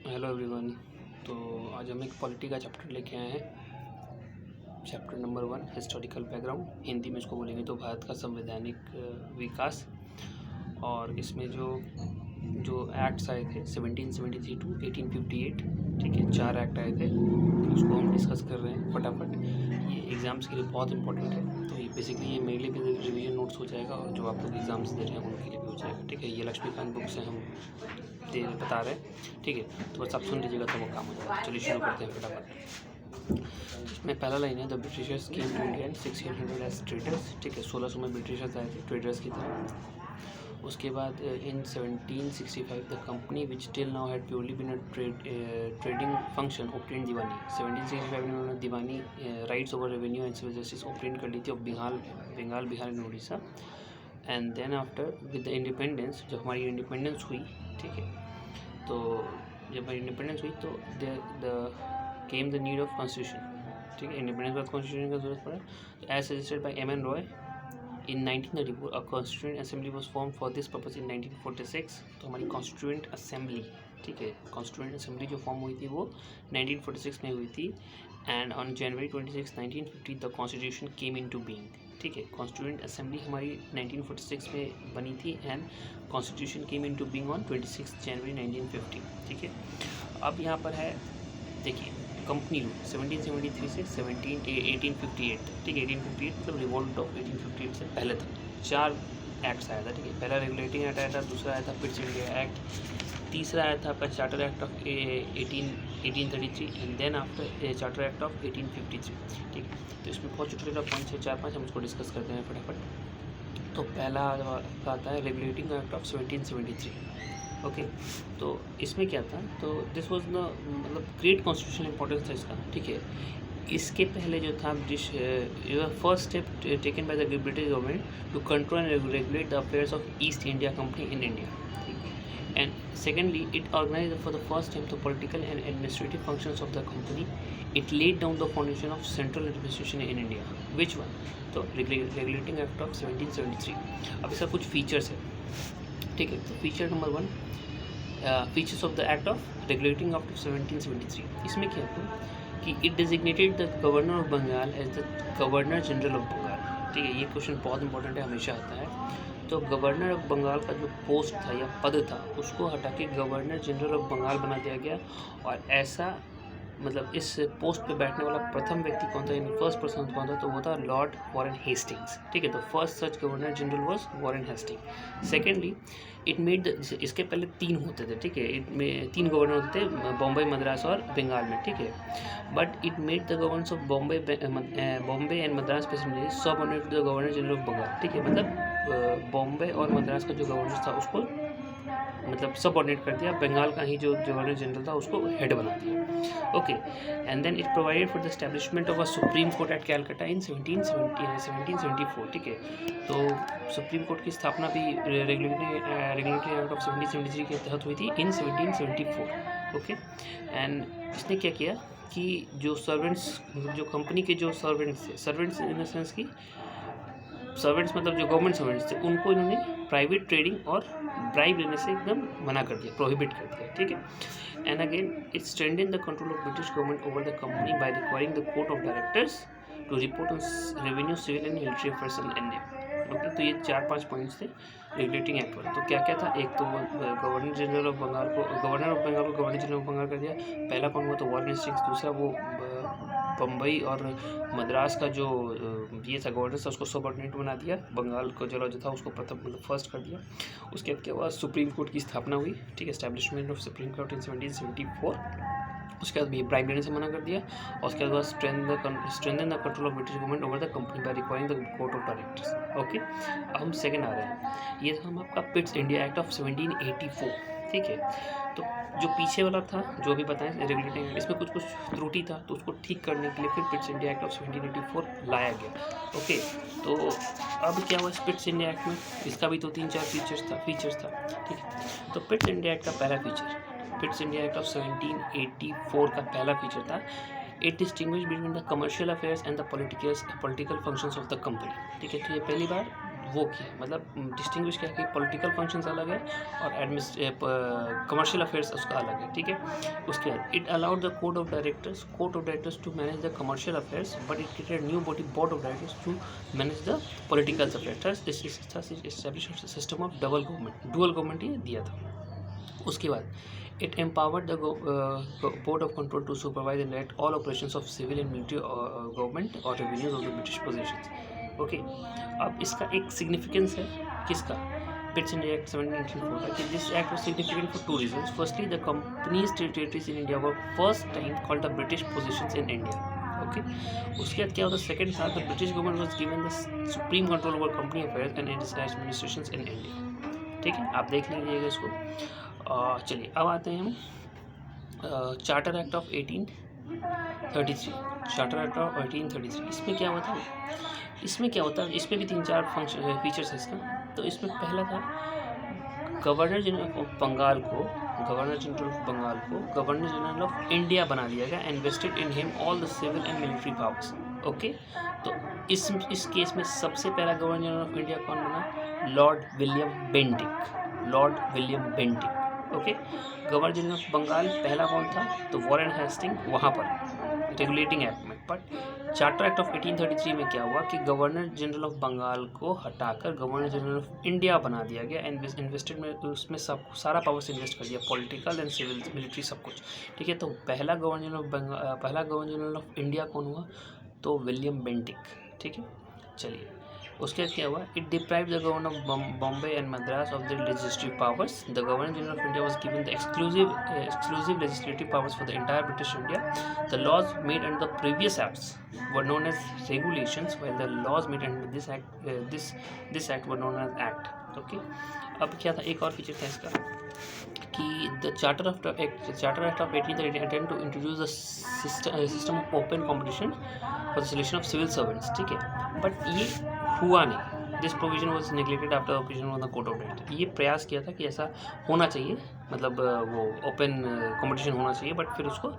Hello everyone. तो आज हम एक पॉलिटी का चैप्टर लेके आए हैं। Chapter number 1 historical background, Hindi में इसको बोलेंगे तो भारत का संवैधानिक विकास। और इसमें जो जो एक्ट्स आए थे 1773 टू 1858, ठीक है, 4 एक्ट आए थे, उसको हम डिस्कस कर रहे हैं फटाफट। ये एग्ज़ाम्स के लिए बहुत इंपॉर्टेंट है, तो ये बेसिकली ये मेरे लिए भी रिवीजन नोट्स हो जाएगा और जो आप लोग एग्ज़ाम्स दे रहे हैं उनके लिए भी हो जाएगा। ठीक है, ये लक्ष्मीकांत बुक से हम बता रहे हैं। ठीक है, तो बस आप सुन लीजिएगा तो वो काम हो जाएगा। चलिए शुरू करते हैं फटाफट। इसमें पहला लाइन है, the Britishers came to India in 1600 as traders. ठीक है, 1600 में ब्रिटिशर्स आए थे ट्रेडर्स की तरह। उसके बाद in 1765 the company which till now had purely been a trading function obtain diwani. 1765 में उन्होंने diwani rights over revenue and civil justice obtain कर ली थी, और Bengal Bihar and Orissa. And then after with the independence, जब हमारी इंडिपेंडेंस हुई, ठीक है, तो जब हमारी इंडिपेंडेंस हुई तो the came the need of constitution. ठीक है, इंडिपेंडेंस के बाद कॉन्स्टिट्यूशन की जरूरत पड़ा। As suggested by M N Roy in 1934 a constituent assembly was formed for this purpose in 1946। तो हमारी कॉन्स्टिट्यूएंट असेंबली, ठीक है, कॉन्स्टिट्यूएंट असेंबली जो फॉर्म हुई थी वो 1946 में हुई थी। And on January 26, 1950 the constitution came into being. ठीक है, कॉन्स्टिट्यूएंट असेंबली हमारी 1946 में बनी थी and constitution came into being on 26 जनवरी 1950। ठीक है, अब यहाँ पर है, देखिए, कंपनी रूल 1773 से 1858। ठीक है, 1858 मतलब रिवोल्ट ऑफ 1858 से पहले तक 4 एक्ट्स आया था। ठीक है, पहला रेगुलेटिंग एक्ट आया था, दूसरा आया था पिट्स इंडिया एक्ट, तीसरा आया था आपका charter act of 1833 and then after charter act of 1853। ठीक है, तो इसमें बहुत छोटे छोटे पॉइंट्स है, 4-5, हम उसको डिस्कस करते हैं फटाफट। तो पहला आता है रेगुलेटिंग एक्ट ऑफ 1773। ओके, तो इसमें क्या था, तो दिस वाज द मतलब ग्रेट कॉन्स्टिट्यूशनल इंपॉर्टेंस था इसका। ठीक है, इसके पहले जो था British first step taken by the British government to control and regulate the affairs of East India Company in India. And secondly, it organised for the first time the political and administrative functions of the company. It laid down the foundation of central administration in India. Which one? तो regulating act of 1773। अब इसका कुछ features है। ठीक है, तो feature number 1, features of the act of regulating act of 1773। इसमें क्या था कि it designated the governor of Bengal as the governor general of Bengal. ठीक है, ये क्वेश्चन बहुत इंपॉर्टेंट है, हमेशा आता है। तो गवर्नर ऑफ बंगाल का जो पोस्ट था या पद था उसको हटा के गवर्नर जनरल ऑफ बंगाल बना दिया गया। और ऐसा मतलब इस पोस्ट पे बैठने वाला प्रथम व्यक्ति कौन था, यानी फर्स्ट पर्सन कौन था, तो वो था लॉर्ड वॉरेन हेस्टिंग्स। ठीक है, तो first such governor general was Warren Hasting. Secondly, it made इसके पहले 3 होते थे। ठीक है, इसमें 3 गवर्नर होते थे, बॉम्बे, मद्रास और बंगाल में। ठीक है, but it made the governors of Bombay and Madras presidency subordinate to the governor general of Bengal. ठीक है, मतलब बॉम्बे और मद्रास का जो गवर्नर था उसको मतलब सबऑर्डिनेट कर दिया, बंगाल का ही जो गवर्नर जनरल था उसको हेड बना दिया। Okay, and then it provided for the establishment of a supreme court at Calcutta in 1774। ठीक है, तो सुप्रीम कोर्ट की स्थापना भी रेगुलेटरी एक्ट ऑफ 1773 के तहत हुई थी इन 1774। ओके, एंड इसने क्या किया कि जो सर्वेंट्स, जो कंपनी के जो सर्वेंट्स थे, सर्वेंट्स इन द सेंस की सर्वेंट्स मतलब जो गवर्नमेंट सर्वेंट्स थे, उनको इन्होंने प्राइवेट ट्रेडिंग और ब्राइब लेने से एकदम मना कर दिया, प्रोहिबिट कर दिया। ठीक है, and again it strengthen the control of British government over the company by requiring the court of directors to report on revenue, civil and military affairs and India. Okay, तो ये 4-5 पॉइंट्स थे regulating act वाले। तो क्या क्या था, एक तो गवर्नर जनरल ऑफ बंगाल को गवर्नर जनरल ऑफ बंगाल कर दिया। पहला कौन हुआ, तो वॉरेन हेस्टिंग्स। दूसरा वो बम्बई और मद्रास का जो ये था गवर्नर था उसको सबऑर्डिनेट बना दिया, बंगाल को जो था उसको प्रथम मतलब फर्स्ट कर दिया। उसके बाद सुप्रीम कोर्ट की स्थापना हुई। ठीक है, एस्टैब्लिशमेंट ऑफ सुप्रीम कोर्ट इन 1774। उसके बाद ये ब्राइब लेने से मना कर दिया। और उसके बाद strengthen the control of British government over the company by requiring the court of directors. Okay, अब हम सेकंड आ रहे हैं, ये था हम आपका पिट्स इंडिया एक्ट ऑफ 1784। ठीक है, तो जो पीछे वाला था जो अभी बताएं रेगुलेटिंग, इसमें कुछ त्रुटि था, तो उसको ठीक करने के लिए फिर पिट्स इंडिया एक्ट ऑफ 1784 लाया गया। ओके, तो अब क्या हुआ इस पिट्स इंडिया एक्ट में, इसका भी तो 3-4 फीचर्स था। ठीक है, तो पिट्स इंडिया एक्ट का पहला feature, Pitt's India act of 1784 का पहला फीचर था, it distinguish between the commercial affairs and the political functions of the company. ठीक है, तो ये पहली बार वो किया, मतलब डिस्टिंग्विश किया कि पॉलिटिकल फंक्शंस अलग है और कमर्शियल अफेयर्स उसका अलग है, ठीक है। उसके बाद it allowed the court of directors to manage the commercial affairs, but it created new body board of directors to manage the political affairs. Establish system of dual government ये दिया था। उसके बाद it empowered the board of control to supervise and direct all operations of civil and military government or revenues of the British possessions. Okay, अब इसका एक significance है किसका, ब्रिटिश इंडिया एक्ट 1794 का, कि this act was significant for two reasons. Firstly, the companies territories in India were first time called the British positions in India. Okay, उसके बाद क्या होता है, सेकंड था the British government was given the supreme control over company affairs and it's administrations in India. ठीक है, आप देख लीजिएगा इसको। चलिए अब आते हैं हम charter act of 1833। Charter act of 1833 इसमें क्या होता है, इसमें भी 3-4 फंक्शन फीचर्स है इसका। तो इसमें पहला था गवर्नर जनरल ऑफ बंगाल को गवर्नर जनरल ऑफ इंडिया बना दिया गया, invested in him all the civil and military powers. Okay, तो इस केस में सबसे पहला गवर्नर जनरल ऑफ इंडिया कौन बना, lord William Bentinck. Okay, governor general of Bengal पहला कौन था, तो वॉरेन हेस्टिंग वहाँ पर रेगुलेटिंग एक्ट में। बट चार्टर एक्ट ऑफ 1833 में क्या हुआ कि गवर्नर जनरल ऑफ बंगाल को हटाकर गवर्नर जनरल ऑफ इंडिया बना दिया गया, इन्वेस्टेड में उसमें सब सारा पावर्स इन्वेस्ट कर दिया, पॉलिटिकल एंड सिविल मिलिट्री सब कुछ। ठीक है, तो पहला गवर्नर जनरल ऑफ इंडिया कौन हुआ, तो विलियम बेंटिक। ठीक है, चलिए उसके बाद क्या हुआ, it deprive the governor of Bombay and Madras of the legislative powers. The governor general of India was given the exclusive legislative powers for the entire British India. The laws made under the previous acts were known as regulations, while the laws made under this act were known as act. Okay, अब क्या था, एक और feature था इसका कि the charter act of 1833 attempt to introduce a system of open competition for the selection of civil servants. ठीक है, बट ये हुआ नहीं। This provision was neglected after opinion of the court of director. ये प्रयास किया था कि ऐसा होना चाहिए, मतलब वो ओपन कंपटीशन होना चाहिए, बट फिर उसको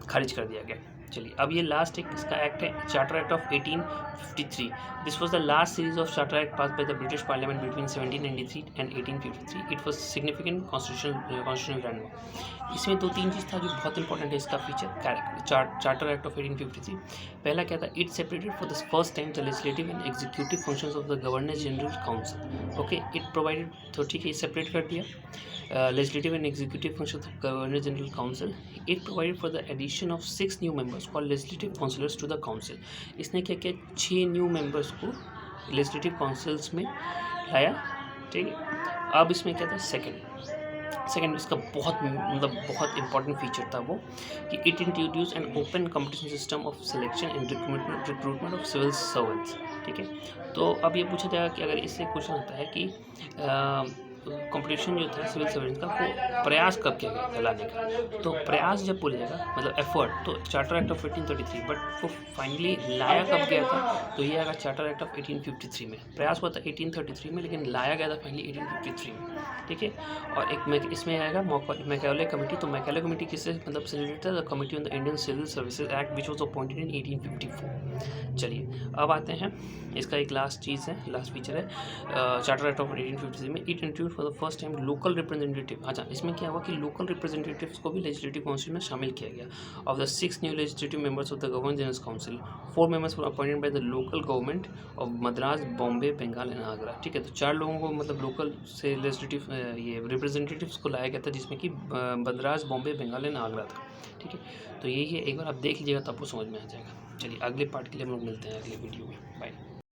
खारिज कर दिया गया। चलिए अब ये लास्ट एक इसका एक्ट है, charter act of 1853। This was the last series of charter act pass bye the British parliament between 1793 and 1853। It was significant constitutional landmark. इसमें 2-3 चीज़ था जो बहुत इंपॉर्टेंट है इसका फीचर चार्टर एक्ट ऑफ 1853। पहला क्या था, it separated for the first time the legislative and executive functions of the governor general council. Okay, it provided, तो ठीक है, सेपरेट कर दिया legislative and executive functions of governor general council. It provided for the addition of 6 new members called legislative councillors to the council. इसने क्या किया, 6 new members को legislative councils में लाया। ठीक है, अब इसमें क्या था, सेकंड इसका बहुत इंपॉर्टेंट फीचर था वो कि it introduce an open competition system of selection and recruitment of civil servants. ठीक है, तो अब ये पूछा जाएगा कि अगर इससे क्वेश्चन आता है कि कंपटीशन जो था सिविल सर्वेंट्स का, वो प्रयास कब किया गया था लाने का, तो प्रयास जब बोलिएगा मतलब एफर्ट, तो चार्टर एक्ट ऑफ 1833, बट वो फाइनली लाया कब गया था, तो ये आएगा चार्टर एक्ट ऑफ 1853 में। प्रयास हुआ था 1833 में, लेकिन लाया गया था फाइनली 1853 में। ठीक है, और एक इसमें आएगा मैकाले कमेटी। तो मैकाले कमेटी किससे मतलब selected the committee on the Indian civil services act which was appointed in 1854। चलिए अब आते हैं, इसका एक लास्ट चीज़ है, लास्ट फीचर है चार्टर एक्ट ऑफ 1853 में। It introduce for the first time local representative. अच्छा, इसमें क्या हुआ कि लोकल रिप्रेजेंटेटिव्स को भी लेजिस्लेटिव काउंसिल में शामिल किया गया। Of the 6 new legislative members of the governor general council, 4 members were appointed by the local government of Madras, Bombay, Bengal and Agra. ठीक है, तो 4 लोगों को मतलब लोकल से लेजिस्लेटिव ये रिप्रेजेंटेटिव्स को लाया गया था, जिसमें कि मद्रास, बॉम्बे, बंगाल एंड आगरा था। ठीक है, तो यही है, एक बार आप देख लीजिएगा तो आपको समझ में आ जाएगा। चलिए अगले पार्ट के लिए हम लोग मिलते हैं अगले वीडियो में। बाय।